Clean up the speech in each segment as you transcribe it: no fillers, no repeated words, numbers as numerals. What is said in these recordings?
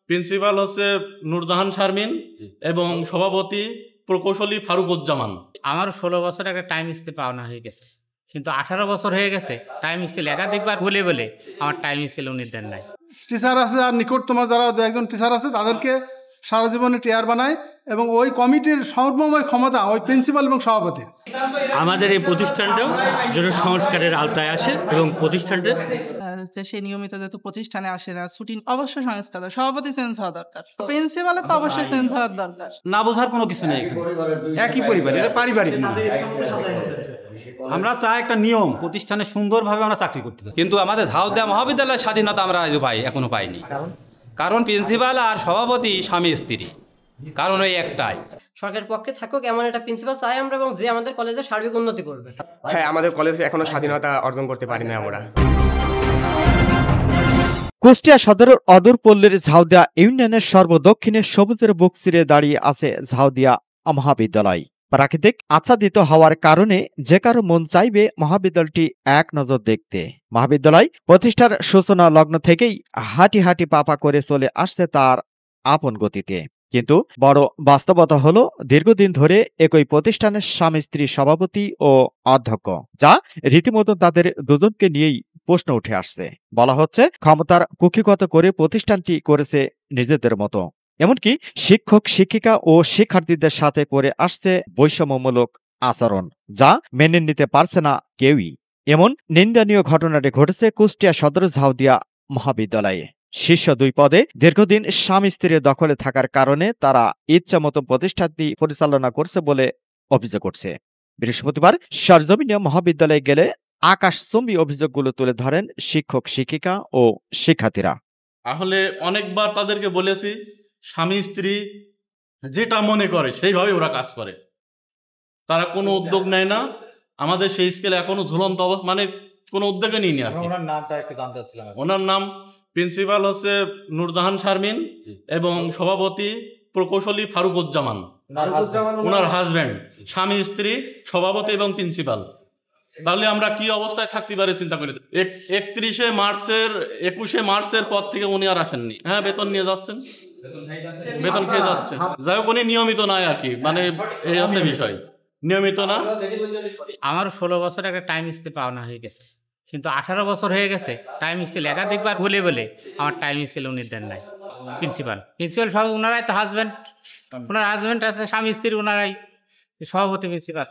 Principal হচ্ছে নূরজাহান শারমিন এবং সভাপতি প্রকৌশলী ফারুকুজ্জামান। আমার 16 বছর একটা টাইম স্কেল পাওনা হয়ে গেছে, কিন্তু 18 বছর হয়ে গেছে টাইম স্কেল একাধিকবার বলে বলে আমার টাইম স্কেল উনি দেন নাই। টিচার আছে আর নিকটতম যারা একজন টিচার আছে তাদেরকে সারা জীবনে টিআর বানায় এবং ওই কমিটির সর্বময় ক্ষমতা ওই প্রিন্সিপাল এবং সভাপতির। আমাদের এই প্রতিষ্ঠানটাও যেন সংস্কারের আওতায় আসে এবং প্রতিষ্ঠানটা সে নিয়মিত যেহেতু প্রতিষ্ঠানে আসে না, ছুটি অবশ্যই সংস্কার, সভাপতি চেঞ্জ হওয়া দরকার, প্রিন্সিপালের তো অবশ্যই চেঞ্জ হওয়ার দরকার। না বোঝার কোনো কিছু নেই, একই পরিবার, এটা পারিবারিক না। আমরা চাই একটা নিয়ম, প্রতিষ্ঠানে সুন্দরভাবে আমরা চাকরি করতে চাই। কিন্তু আমাদের ঝাউদিয়া মহাবিদ্যালয়ের স্বাধীনতা আমরা এখনো পাইনি। কারণ প্রিন্সিপাল আর সভাপতি স্বামী স্ত্রী, কারণ ওই একটাই। সরকারের পক্ষে থাকুক এমন একটা প্রিন্সিপাল চাই আমরা, এবং যে আমাদের কলেজের সার্বিক উন্নতি করবে। হ্যাঁ, আমাদের কলেজে এখনো স্বাধীনতা অর্জন করতে পারি না আমরা। কুষ্টিয়া সদরের অদূরপল্লীর ঝাউদিয়া ইউনিয়নের সর্বদক্ষিণে সবুজের বুক চিরে দাঁড়িয়ে আছে ঝাউদিয়া মহাবিদ্যালয়। প্রাকৃতিক আচ্ছাদিত হওয়ার কারণে যে কারো মন চাইবে মহাবিদ্যালয়টি এক নজর দেখতে। মহাবিদ্যালয় প্রতিষ্ঠার সূচনা লগ্ন থেকেই হাঁটি হাঁটি পাপা করে চলে আসছে তার আপন গতিতে। কিন্তু বড় বাস্তবতা হলো দীর্ঘদিন ধরে একই প্রতিষ্ঠানের স্বামী স্ত্রী সভাপতি ও অধ্যক্ষ, যা রীতিমতো তাদের দুজনকে নিয়েই প্রশ্ন উঠে আসছে। বলা হচ্ছে ক্ষমতার কুক্ষিগত করে প্রতিষ্ঠানটি করেছে নিজেদের মতো, এমনকি শিক্ষক শিক্ষিকা ও শিক্ষার্থীদের সাথে করে আসছে বৈষম্যমূলক আচরণ, যা মেনে নিতে পারছে না কেউই। এমন নিন্দনীয় ঘটনাটি ঘটেছে কুষ্টিয়া সদর ঝাউদিয়া মহাবিদ্যালয়ে। শীর্ষ 2 পদে দীর্ঘদিন স্বামী স্ত্রীর দখলে থাকার কারণে তারা ইচ্ছামতো প্রতিষ্ঠানটি পরিচালনা করছে বলে অভিযোগ করছে। বৃহস্পতিবার সরজমিনে মহাবিদ্যালয়ে গেলে আকাশচুম্বী অভিযোগগুলো তুলে ধরেন শিক্ষক শিক্ষিকা ও শিক্ষার্থীরা। আসলে অনেকবার তাদেরকে বলেছি, স্বামী স্ত্রী যেটা মনে করে সেইভাবে ওরা কাজ করে, তারা কোনো উদ্যোগ নেয় না। আমাদের সেই স্কেলে এখনো ঝুলন্ত অবস্থা, মানে কোনো উদ্যোগে নিইনি আর কি। ওনার নাম প্রিন্সিপাল হচ্ছে নূরজাহান শারমিন এবং সভাপতি প্রকৌশলী ফারুকুজ্জামান, ওনার হাজব্যান্ড, স্বামী স্ত্রী সভাপতি এবং প্রিন্সিপাল। তাহলে আমরা কি অবস্থায় থাকতে পারি চিন্তা করি। 21শে মার্চের পর থেকে উনি আর আসেননি। হ্যাঁ, বেতন নিয়ে যাচ্ছেন, বেতন খেয়ে যাচ্ছেন। যাই হোক, উনি নিয়মিত নয় আর কি, মানে এই আছে বিষয়, নিয়মিত না। আমার 16 বছর একটা টাইম স্কেল পাওনা হয়ে গেছে, কিন্তু 18 বছর হয়ে গেছে টাইম স্কেল একাধিকবার বলে বলে আমার টাইম স্কেল উনি দেন নাই। প্রিন্সিপাল সব ওনারাই তো হাজব্যান্ড, ওনার হাজব্যান্ড আছে, স্বামী স্ত্রী ওনারাই সভাপতি প্রিন্সিপাল।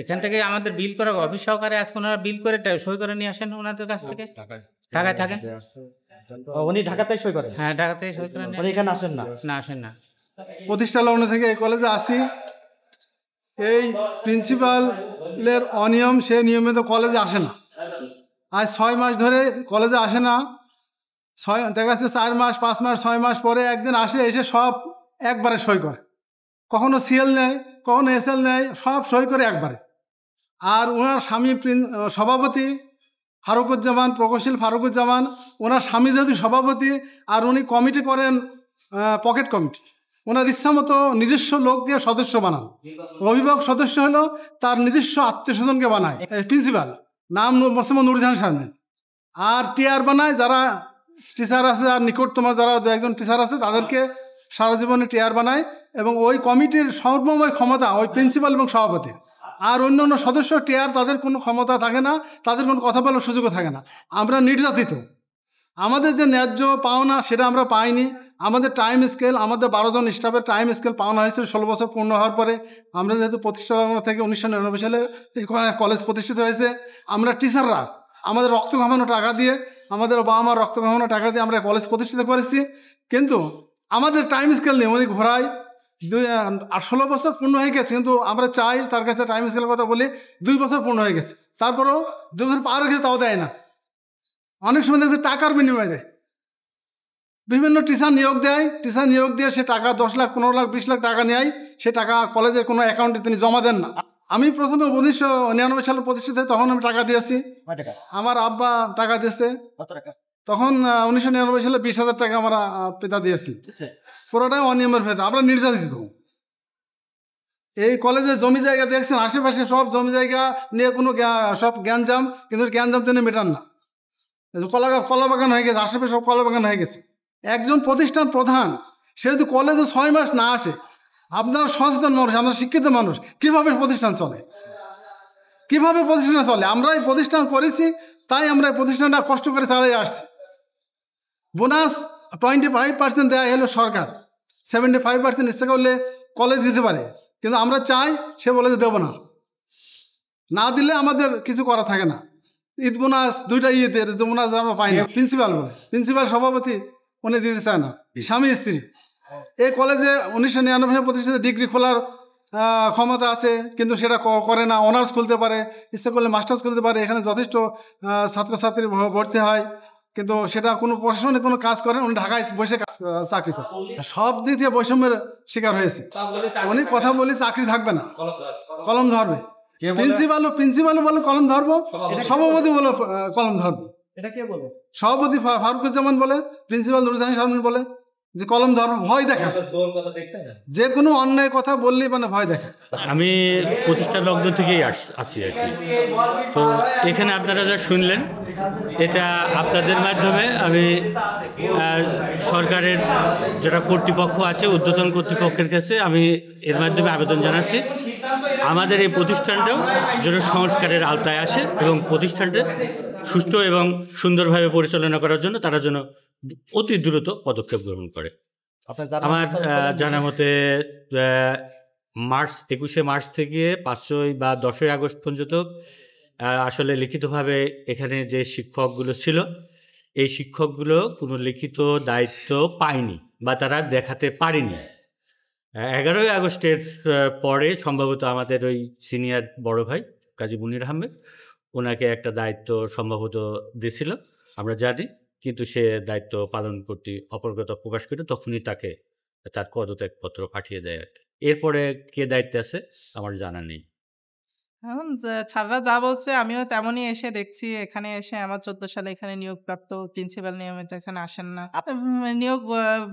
এখান থেকে আমাদের বিল করা অফিস সহকারে আজকে ওনারা বিল করে সই করে নিয়ে আসেন ওনাদের কাছ থেকে। ঢাকায় থাকেন উনি, ঢাকাতেই সই করেন? হ্যাঁ, ঢাকাতেই সই করেন। এখানে আসেন না? না, আসেন না। প্রতিষ্ঠা লগ্ন থেকে এই কলেজে আসি। এই প্রিন্সিপালের অনিয়ম, সে নিয়মিত কলেজে আসে না। আজ 6 মাস ধরে কলেজে আসে না। দেখা যাচ্ছে 4 মাস 5 মাস 6 মাস পরে একদিন আসে, এসে সব একবারে সই করে। কখনো সিএল নেয়, কখনো এসএল নেয়, সব সই করে একবারে। আর ওনার স্বামী সভাপতি ফারুকুজ্জামান, প্রকৌশল ফারুকুজ্জামান, ওনার স্বামী যেহেতু সভাপতি, আর উনি কমিটি করেন পকেট কমিটি। ওনার ইচ্ছা মতো নিজস্ব লোককে সদস্য বানান। অভিভাবক সদস্য হলো তার নিজস্ব আত্মীয় স্বজনকে বানায় প্রিন্সিপাল, নাম মোহাম্মদ নূরজাহান শারমিন। আর টিআর বানায় যারা টিচার আছে আর নিকটতম যারা একজন টিচার আছে তাদেরকে সারা জীবনে টিআর বানায় এবং ওই কমিটির সর্বময় ক্ষমতা ওই প্রিন্সিপাল এবং সভাপতির। আর অন্য অন্য সদস্য টিআর, তাদের কোনো ক্ষমতা থাকে না, তাদের কোনো কথা বলার সুযোগও থাকে না। আমরা নির্যাতিত। আমাদের যে ন্যায্য পাওনা সেটা আমরা পাইনি। আমাদের টাইম স্কেল, আমাদের 12 জন স্টাফের টাইম স্কেল পাওনা হয়েছিল 16 বছর পূর্ণ হওয়ার পরে। আমরা যেহেতু প্রতিষ্ঠা থেকে 1999 সালে এই কলেজ প্রতিষ্ঠিত হয়েছে, আমরা টিচাররা আমাদের রক্ত ঘামানো টাকা দিয়ে, আমাদের বাবা মার রক্ত ঘামানো টাকা দিয়ে আমরা কলেজ প্রতিষ্ঠিত করেছি। কিন্তু আমাদের টাইম স্কেল নিয়ে উনি ঘোরায় 16 বছর পূর্ণ হয়ে গেছে, কিন্তু আমরা চাই তার কাছে টাইম স্কেলের কথা বলি 2 বছর পূর্ণ হয়ে গেছে, তারপরেও 2 বছর পার হয়ে গেছে, তাও দেয় না। অনেক সময় দেখছে টাকার বিনিময়ে দেয়। বিভিন্ন টিচার নিয়োগ দেয়, টিচার নিয়োগ দিয়ে সে টাকা 10 লাখ 15 লাখ 20 লাখ টাকা নেয়, সে টাকা কলেজের কোনো অ্যাকাউন্টে তিনি জমা দেন না। আমি প্রথমে 1999 সালে প্রতিষ্ঠিত হই, তখন আমি টাকা দিয়েছি, আমার আব্বা টাকা দিয়েছে। তখন 1999 সালে 20,000 টাকা আমার পিতা দিয়েছি। পুরোটাই অনিয়মের ভেতরে আমরা নির্যাতিত। এই কলেজের জমি জায়গা দেখছেন, আশেপাশে সব জমি জায়গা নিয়ে কোনো সব জ্ঞানজাম, কিন্তু জ্ঞানজাম তিনি মেটান না। কলা বাগান হয়ে গেছে, আশেপাশে সব কলা বাগান হয়ে গেছে। একজন প্রতিষ্ঠান প্রধান সে যদি কলেজে 6 মাস না আসে, আপনারা সচেতন মানুষ, আমরা শিক্ষিত মানুষ, কিভাবে প্রতিষ্ঠান চলে? কিভাবে প্রতিষ্ঠানটা চলে? আমরা এই প্রতিষ্ঠান করেছি, তাই আমরা এই প্রতিষ্ঠানটা কষ্ট করে চালিয়ে আসছি। বোনাস 25% দেওয়া হলো সরকার, 75% ইচ্ছা করলে কলেজ দিতে পারে, কিন্তু আমরা চাই সে বলে যে দেবো না, না দিলে আমাদের কিছু করা থাকে না। ঈদ বোনাস 2টা ঈদের যে বোনাস আমরা পাই না, প্রিন্সিপাল সভাপতি উনি দিতে চায় না। স্বামী স্ত্রী এই কলেজে 1999 প্রতিষ্ঠিত ডিগ্রি খোলার ক্ষমতা আছে, কিন্তু সেটা করে না। অনার্স খুলতে পারে, ইচ্ছে করলে মাস্টার্স খুলতে পারে, এখানে যথেষ্ট ছাত্রছাত্রী ভর্তি হয়, কিন্তু সেটা কোনো প্রশাসনে কোনো কাজ করে, উনি ঢাকায় বসে চাকরি করে। সব দিক থেকে বৈষম্যের শিকার হয়েছে। উনি কথা বলি চাকরি থাকবে না, কলম ধরবে। প্রিন্সিপালও বলে কলম ধরবো, সভাপতি বলে কলম ধরবো। এটা কে বলে? সভাপতি ফারুকুজ্জামান বলে, প্রিন্সিপাল নুরুজ্জামান শারমিন বলে যে কলম ধরবো, ভয় দেখা। যে কোনো অন্যায় কথা বললেই মানে ভয় দেখা। আমি প্রতিষ্ঠা লগ্ন থেকেই আসি আর কি। তো এখানে আপনারা যা শুনলেন, এটা আপনাদের মাধ্যমে আমি সরকারের যারা কর্তৃপক্ষ আছে, ঊর্ধ্বতন কর্তৃপক্ষের কাছে আমি এর মাধ্যমে আবেদন জানাচ্ছি আমাদের এই প্রতিষ্ঠানটাও যেন সংস্কারের আওতায় আসে এবং প্রতিষ্ঠানটা সুষ্ঠু এবং সুন্দরভাবে পরিচালনা করার জন্য তারা যেন অতি দ্রুত পদক্ষেপ গ্রহণ করে। আমার জানা মতে 21শে মার্চ থেকে 5ই বা 10ই আগস্ট পর্যন্ত আসলে লিখিতভাবে এখানে যে শিক্ষকগুলো ছিল, এই শিক্ষকগুলো কোনো লিখিত দায়িত্ব পায়নি বা তারা দেখাতে পারেনি। 11ই আগস্টের পরে সম্ভবত আমাদের ওই সিনিয়র বড় ভাই কাজী মুনির আহমেদ ওনাকে একটা দায়িত্ব সম্ভবত দিয়েছিল, আমরা জানি, কিন্তু সে দায়িত্ব পালন করতে অপারগতা প্রকাশ করে তখনই তাকে তার পদত্যাগপত্র পাঠিয়ে দেয় আর কি। এরপরে কে দায়িত্বে আছে আমার জানা নেই। এখন ছাড়রা যা বলছে আমিও তেমনই এসে দেখছি। এখানে এসে আমার 14 সালে এখানে নিয়োগপ্রাপ্ত প্রিন্সিপাল নিয়মিত এখানে আসেন না। নিয়োগ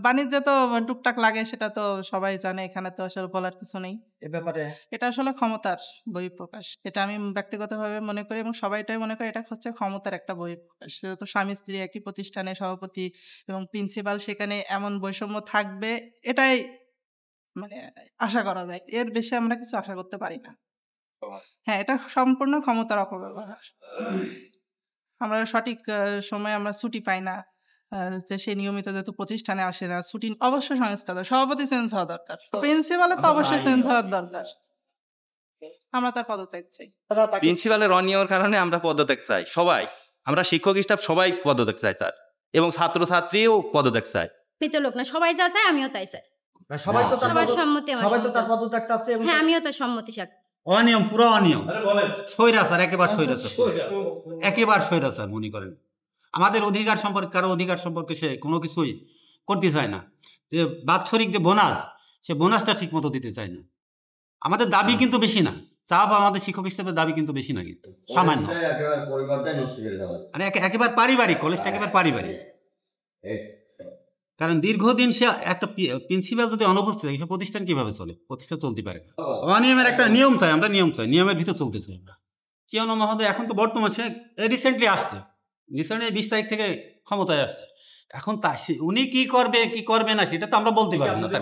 বাণিজ্যে তো টুকটাক লাগে, সেটা তো সবাই জানে, এখানে তো আসলে বলার কিছু নেই এ ব্যাপারে। এটা আসলে ক্ষমতার বহিঃপ্রকাশ, এটা আমি ব্যক্তিগতভাবে মনে করি এবং সবাইটাই মনে করে এটা হচ্ছে ক্ষমতার একটা বহিঃপ্রকাশ। সেটা তো স্বামী স্ত্রী একই প্রতিষ্ঠানে সভাপতি এবং প্রিন্সিপাল, সেখানে এমন বৈষম্য থাকবে এটাই মানে আশা করা যায়। এর বেশি আমরা কিছু আশা করতে পারি না। হ্যাঁ, এটা সম্পূর্ণ ক্ষমতার অপব্যবহার। আমরা সঠিক সময়ে আমরা ছুটি পাই না, যে সে নিয়মিত যেহেতু প্রতিষ্ঠানে আসে না, ছুটি অবশ্যই সংস্কার, সভাপতি চেঞ্জ হওয়া দরকার, প্রিন্সিপালের তো অবশ্যই চেঞ্জ হওয়ার দরকার। আমরা তার পদত্যাগ চাই। প্রিন্সিপালের অনিয়মের কারণে আমরা পদত্যাগ চাই, সবাই, আমরা শিক্ষক স্টাফ সবাই পদত্যাগ চাই তার, এবং ছাত্রছাত্রীও পদত্যাগ চায়। মৃত লোক না, সবাই যা চায় আমিও তাই চাই। সবাই তো সবার সম্মতি, সবাই তো তার পদত্যাগ চাচ্ছে। হ্যাঁ, আমিও তার সম্মতি চাই। অনিয়ম, পুরো অনিয়ম, স্বৈরাচার, একেবারে স্বৈরাচার, একেবারে স্বৈরাচার মনে করেন। আমাদের অধিকার সম্পর্কে, কারো অধিকার সম্পর্কে সে কোনো কিছুই করতে চায় না। যে বাৎসরিক যে বোনাস, সে বোনাসটা ঠিক মতো দিতে চায় না। আমাদের দাবি কিন্তু বেশি না, চাপ আমাদের শিক্ষক হিসেবে দাবি কিন্তু বেশি না, কিন্তু সামান্য, মানে একেবারে পারিবারিক, কলেজটা একেবারে পারিবারিক। কারণ দীর্ঘদিন সে একটা প্রিন্সিপাল যদি অনুপস্থিত থাকে, সে প্রতিষ্ঠান কিভাবে চলে? প্রতিষ্ঠান চলতে পারে না। অনিয়মের একটা নিয়ম চাই, আমরা নিয়ম চাই, নিয়মের ভিতর চলতে চাই আমরা। কি অনু মহোদয় এখন তো বর্তমান সে রিসেন্টলি আসছে, রিসেন্টলি 20 তারিখ থেকে ক্ষমতায় আসছে। এখন তা উনি কি করবে কি করবে না সেটা তো আমরা বলতে পারবো না। তার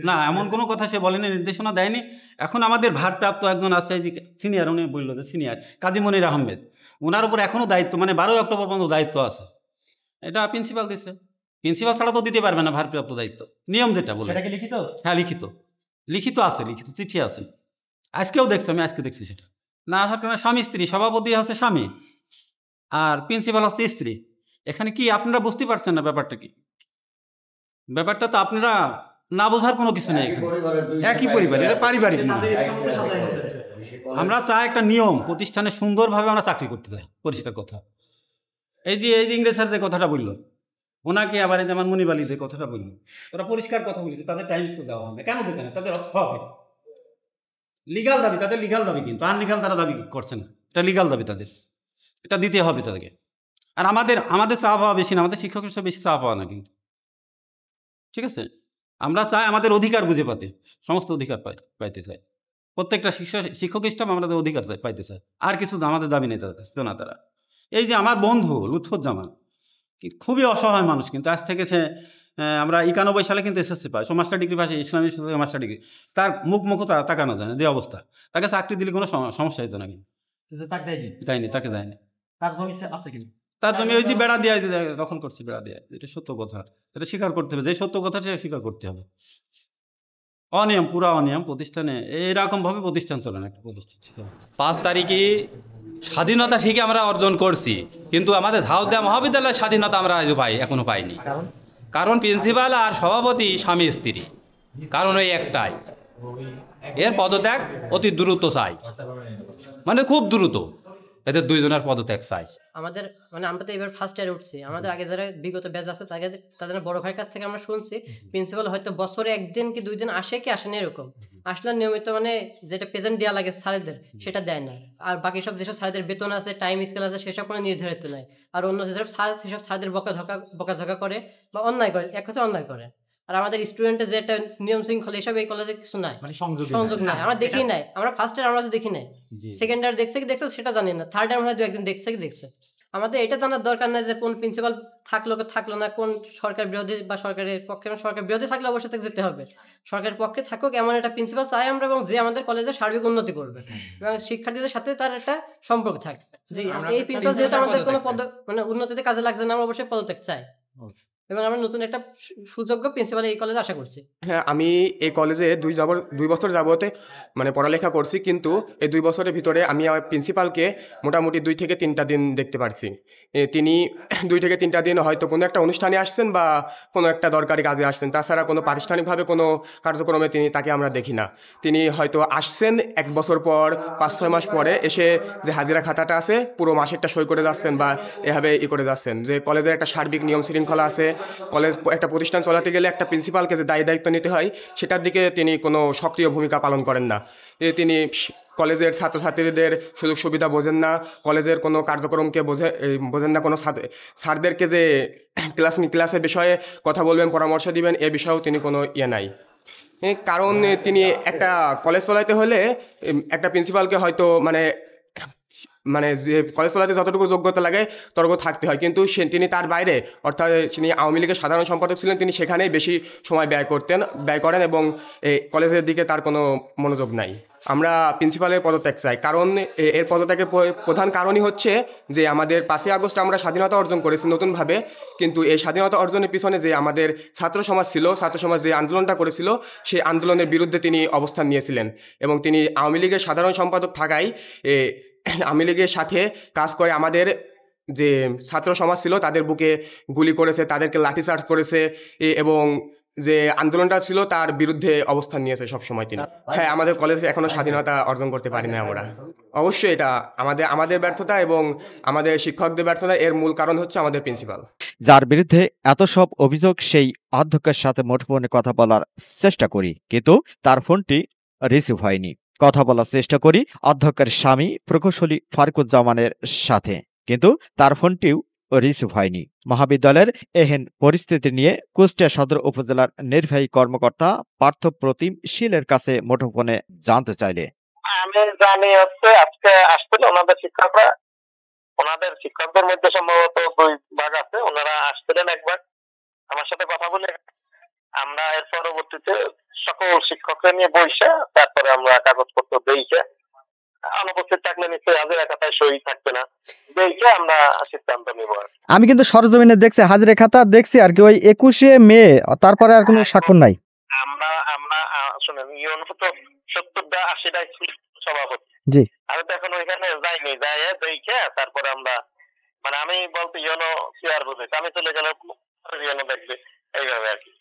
না, এমন কোনো কথা সে বলেনি, নির্দেশনা দেয়নি। এখন আমাদের ভারপ্রাপ্ত একজন আছে, যে সিনিয়র, উনি বললো যে সিনিয়র কাজী মুনির আহমেদ, ওনার উপর এখনও দায়িত্ব, মানে 12 অক্টোবর পর্যন্ত দায়িত্ব আছে। এটা প্রিন্সিপাল দিচ্ছে, প্রিন্সিপাল ছাড়া তো দিতে পারবে না ভারপ্রাপ্ত দায়িত্ব, নিয়ম যেটা বলে। লিখিত? হ্যাঁ, লিখিত, লিখিত আছে, লিখিত চিঠি আছে। আজকেও দেখছি, আমি আজকে দেখছি সেটা। না আসার কারণে স্বামী স্ত্রী, সভাপতি হচ্ছে স্বামী আর প্রিন্সিপাল হচ্ছে স্ত্রী। এখানে কি আপনারা বুঝতে পারছেন না ব্যাপারটা কি? ব্যাপারটা তো আপনারা না বোঝার কোনো কিছু নেই, একই পরিবার, এটা পারিবারিক। আমরা চাই একটা নিয়ম, প্রতিষ্ঠানে সুন্দরভাবে আমরা চাকরি করতে চাই, পরিষ্কার কথা। এই যে ইংরেজ স্যার যে কথাটা বললো, ওনাকে আবার যেমন মুনিব আলী যে কথাটা বললো, ওরা পরিষ্কার কথা বলেছে, তাদের টাইম স্কেল দেওয়া হবে। কেন দেবে না? তাদের লিগাল দাবি, তাদের লিগাল দাবি, কিন্তু আনলিগাল তারা দাবি করছে না, এটা লিগাল দাবি তাদের, এটা দিতে হবে তাদেরকে। আর আমাদের চা পাওয়া বেশি না, আমাদের শিক্ষক হিসেবে বেশি চা পাওয়া না কিন্তু, ঠিক আছে? আমরা চাই আমাদের অধিকার বুঝে পাতে, সমস্ত অধিকার পাইতে চাই, প্রত্যেকটা শিক্ষক স্টাফ আমাদের অধিকার চাই, পাইতে চাই। আর কিছু আমাদের দাবি নেই তাদের কাছে না। তারা এই যে আমার বন্ধু লুৎফুজ্জামান, খুবই অসহায় মানুষ, কিন্তু আজ থেকে সে আমরা 91 সালে কিন্তু এসএসসি পাই, সো মাস্টার ডিগ্রি পাশে ইসলামী মাস্টার ডিগ্রি, তার মুখও তাকানো যায় না যে অবস্থা। তাকে চাকরি দিলে কোনো সমস্যা হতো না, কিন্তু দেয়নি, তাকে দেয়নি। তার জমি ওই যে বেড়া দিয়ে দখল করছে, বেড়া দিয়ে, এটা সত্য কথা, এটা স্বীকার করতে হবে, যে সত্য কথা সেটা স্বীকার করতে হবে। অনিয়ম, পুরা অনিয়ম প্রতিষ্ঠানে, এইরকম ভাবে প্রতিষ্ঠান চলে না একটা প্রতিষ্ঠান। 5 তারিখে স্বাধীনতা ঠিকই আমরা অর্জন করছি, কিন্তু আমাদের ঝাউদিয়া মহাবিদ্যালয়ের স্বাধীনতা আমরা আজও এখনো পাইনি। কারণ প্রিন্সিপাল আর সভাপতি স্বামী স্ত্রী, কারণ ওই একটাই, এর পদত্যাগ অতি দ্রুত চাই, মানে খুব দ্রুত এদের দুইজনের পদত্যাগ চাই। আমাদের মানে আমরা তো এবার ফার্স্ট ইয়ারে উঠছি, আমাদের আগে যারা বিগত ব্যাচ আছে তাদের বড় ভাইয়ের কাছ থেকে আমরা শুনছি প্রিন্সিপাল হয়তো বছরে 1 দিন কি 2 দিন আসে কি আসে না এরকম, আসলে নিয়মিত মানে যেটা প্রেজেন্ট দেওয়া লাগে স্যারেদের সেটা দেয় না। আর বাকি সব যেসব স্যারেদের বেতন আছে, টাইম স্কেল আছে, সেসব কোনো নির্ধারিত নাই। আর অন্য যেসব স্যার সেসব স্যারদের বকাঝকা করে বা অন্যায় করে, এক কথা অন্যায় করে। আর আমাদের স্টুডেন্টের যে একটা নিয়ম শৃঙ্খলা এসব এই কলেজে কিছু নাই, সংযোগ নাই, আমরা দেখি নাই। আমরা ফার্স্ট ইয়ার আমরা দেখি নাই, সেকেন্ড ইয়ার দেখছে সেটা জানি না, থার্ড ইয়ার আমরা 2-1 দিন দেখছে। আমাদের এটা জানার দরকার নাই যে কোন প্রিন্সিপাল থাকলো না, কোন সরকার বিরোধী বা সরকারের পক্ষে। সরকার বিরোধী থাকলে অবশ্যই তাকে যেতে হবে, সরকারের পক্ষে থাকুক এমন একটা প্রিন্সিপাল চাই আমরা, এবং যে আমাদের কলেজের সার্বিক উন্নতি করবে এবং শিক্ষার্থীদের সাথে তার একটা সম্পর্ক থাকবে। জি, এই প্রিন্সিপাল যেহেতু আমাদের কোনো মানে উন্নতিতে কাজে লাগছে না, আমরা অবশ্যই পদত্যাগ চাই এবং আমরা নতুন একটা সুযোগ্য প্রিন্সিপাল এই কলেজে আশা করছি। হ্যাঁ, আমি এই কলেজে 2 বছর যাবতে মানে পড়ালেখা করছি, কিন্তু এই 2 বছরের ভিতরে আমি আমার প্রিন্সিপালকে মোটামুটি 2 থেকে 3টা দিন দেখতে পারছি। তিনি 2 থেকে 3টা দিন হয়তো কোনো একটা অনুষ্ঠানে আসছেন বা কোনো একটা দরকারি কাজে আসছেন, তাছাড়া কোনো প্রাতিষ্ঠানিকভাবে কোনো কার্যক্রমে তাকে আমরা দেখি না। তিনি হয়তো আসছেন 1 বছর পর, 5-6 মাস পরে এসে যে হাজিরা খাতাটা আছে পুরো মাসেরটা সই করে যাচ্ছেন বা এভাবে করে যাচ্ছেন। যে কলেজের একটা সার্বিক নিয়ম শৃঙ্খলা আছে, কলেজ একটা প্রতিষ্ঠান চালাতে গেলে একটা প্রিন্সিপালকে যে দায়িত্ব নিতে হয় সেটার দিকে তিনি কোনো সক্রিয় ভূমিকা পালন করেন না। তিনি কলেজের ছাত্রছাত্রীদের সুযোগ সুবিধা বোঝেন না, কলেজের কোনো কার্যক্রমকে বোঝেন না, কোনো স্যারদেরকে যে ক্লাসের বিষয়ে কথা বলবেন, পরামর্শ দিবেন, এ বিষয়েও তিনি কোনো নাই। কারণ তিনি একটা কলেজ চালাতে হলে একটা প্রিন্সিপালকে হয়তো মানে যে কলেজ চালাতে যতটুকু যোগ্যতা লাগে ততটুকু থাকতে হয়, কিন্তু তিনি তার বাইরে, অর্থাৎ তিনি আওয়ামী লীগের সাধারণ সম্পাদক ছিলেন, তিনি সেখানেই বেশি সময় ব্যয় করেন এবং কলেজের দিকে তার কোনো মনোযোগ নাই। আমরা প্রিন্সিপালের পদত্যাগ চাই, কারণ এর পদত্যাগের প্রধান কারণই হচ্ছে যে আমাদের 5ই আগস্ট আমরা স্বাধীনতা অর্জন করেছি নতুনভাবে, কিন্তু এই স্বাধীনতা অর্জনের পিছনে যে আমাদের ছাত্র সমাজ ছিল, ছাত্র সমাজ যে আন্দোলনটা করেছিল, সেই আন্দোলনের বিরুদ্ধে তিনি অবস্থান নিয়েছিলেন এবং তিনি আওয়ামী লীগের সাধারণ সম্পাদক থাকায় আওয়ামী লীগের সাথে কাজ করে আমাদের যে ছাত্র সমাজ ছিল তাদের বুকে গুলি করেছে, তাদেরকে লাঠিচার্জ করেছে এবং যে আন্দোলনটা ছিল তার বিরুদ্ধে অবস্থান নিয়েছে সবসময় তিনি। হ্যাঁ, আমাদের কলেজে এখনো স্বাধীনতা অর্জন করতে পারি না আমরা। অবশ্যই এটা আমাদের ব্যর্থতা এবং আমাদের শিক্ষকদের ব্যর্থতা, এর মূল কারণ হচ্ছে আমাদের প্রিন্সিপাল, যার বিরুদ্ধে এত সব অভিযোগ। সেই অধ্যক্ষের সাথে মুঠোফোনে কথা বলার চেষ্টা করি, কিন্তু তার ফোনটি রিসিভ হয়নি। কথা বলার চেষ্টা করি অধ্যক্ষের স্বামী প্রকৌশলী ফারুকুজ্জামানের সাথে, কিন্তু তার ফোনটিও রিসিভ হয়নি। মহাবিদ্যালয়ের এহেন পরিস্থিতি নিয়ে কুষ্টিয়া সদর উপজেলার নির্বাহী কর্মকর্তা পার্থপ্রতিম শীলের কাছে মুঠোফোনে জানতে চাইলে, আমি জানি হচ্ছে আজকে আসছিল ওনাদের শিক্ষকদের মধ্যে সম্ভবত 2 ভাগ আছে, ওনারা আসছিলেন একবার আমার সাথে কথা বলে, আমরা এর পরবর্তীতে সকল শিক্ষককে নিয়ে বসে তারপরে আমরা কাগজপত্র দেখে অনুপস্থিত থাকলে নিশ্চয়ই হাজিরা খাতায় সই থাকবে না, দেখে আমরা সিদ্ধান্ত নিব। আমি কিন্তু সরজমিনে দেখছি, হাজিরা খাতা দেখছি আর কি, ওই 21শে মে, তারপরে আর কোনো স্বাক্ষর নাই। আমরা শুনেন ইউনো তো 70-80টা সভাপতি, জি, আমি তো এখন ওইখানে যাইনি, যাই দেখে তারপরে আমরা মানে আমি বলতে ইউনো চেয়ার বুঝেছি, আমি চলে গেলে ইউনো দেখবে এইভাবে আর কি,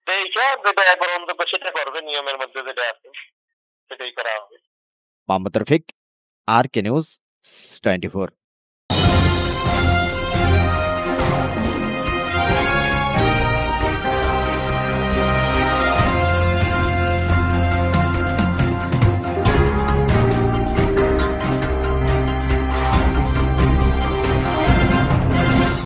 দেখে যেটা একবার অন্তত সেটা করবে, নিয়মের মধ্যে যেটা আছে সেটাই করা হবে। Mohammad Rafiq, RK news 24।